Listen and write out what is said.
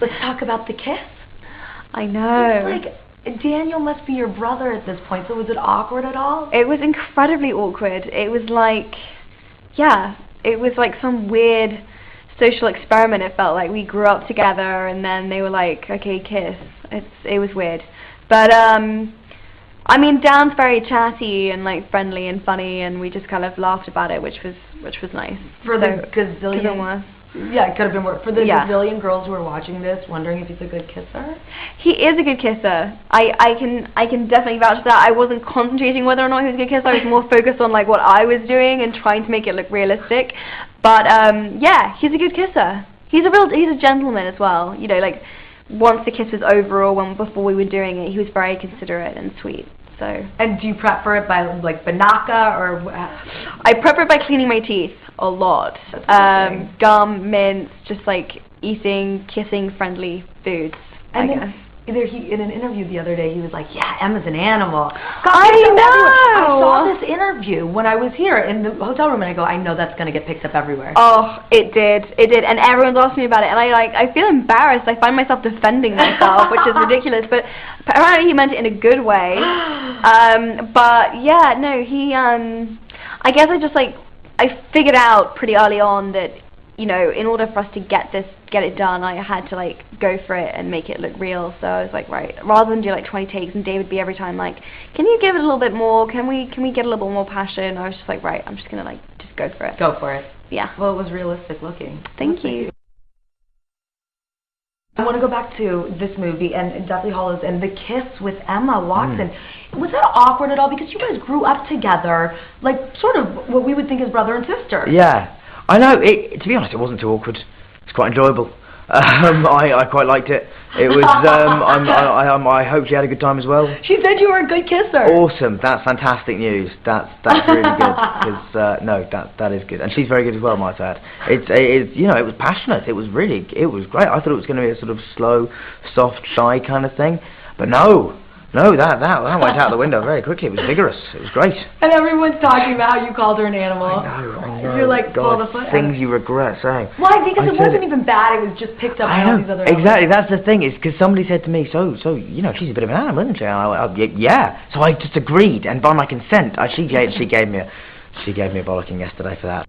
Let's talk about the kiss. I know. It's like, Daniel must be your brother at this point, so was it awkward at all? It was incredibly awkward. It was like, yeah, it was like some weird social experiment. It felt like we grew up together and then they were like, okay, kiss. It was weird. But, I mean, Dan's very chatty and like friendly and funny, and we just kind of laughed about it, which was nice. For the gazillion... Yeah, it could have been worse. For the gazillion girls who are watching this, wondering if he's a good kisser? He is a good kisser. I can definitely vouch for that. I wasn't concentrating whether or not he was a good kisser. I was more focused on like what I was doing and trying to make it look realistic. But yeah, he's a good kisser. He's a gentleman as well. You know, like once the kiss was over or before we were doing it, he was very considerate and sweet. So. And do you prep for it by like Banaka or? I prep for it by cleaning my teeth a lot. Gum, mints, just like eating, kissing friendly foods. And I guess. In an interview the other day, he was like, "Yeah, Emma's an animal." I know. I saw this interview when I was here in the hotel room, and I go, "I know that's gonna get picked up everywhere." Oh, it did, and everyone's asked me about it, and I feel embarrassed. I find myself defending myself, which is ridiculous. But apparently, he meant it in a good way. But yeah, no, he. I guess I figured out pretty early on that, you know, in order for us to get it done, I had to like go for it and make it look real. So I was like, right, rather than do like 20 takes and David be every time like, can you give it a little bit more? Can we get a little bit more passion? I was just like, right, I'm just gonna like just go for it. Go for it. Yeah. Well, it was realistic looking. Thank you. I want to go back to this movie and Deathly Hallows and the kiss with Emma Watson. Was that awkward at all? Because you guys grew up together, like sort of what we would think is brother and sister. Yeah. I know, to be honest, it wasn't too awkward. It's quite enjoyable. I quite liked it. It was, I hope she had a good time as well. She said you were a good kisser. Awesome, that's fantastic news. That's really good, because, no, that is good. And she's very good as well, might I add. You know, it was passionate. It was great. I thought it was going to be a sort of slow, soft, shy kind of thing. But no, that went out the window very quickly. It was vigorous. It was great. And everyone's talking about how you called her an animal. I know. You're like, God, pull the foot. Things you regret saying. Why? Because it wasn't even bad. It was just picked up by all these other exactly. That's the thing. Is because somebody said to me, so you know, she's a bit of an animal, isn't she? And yeah. So I just agreed, and by my consent, she gave me a bollocking yesterday for that.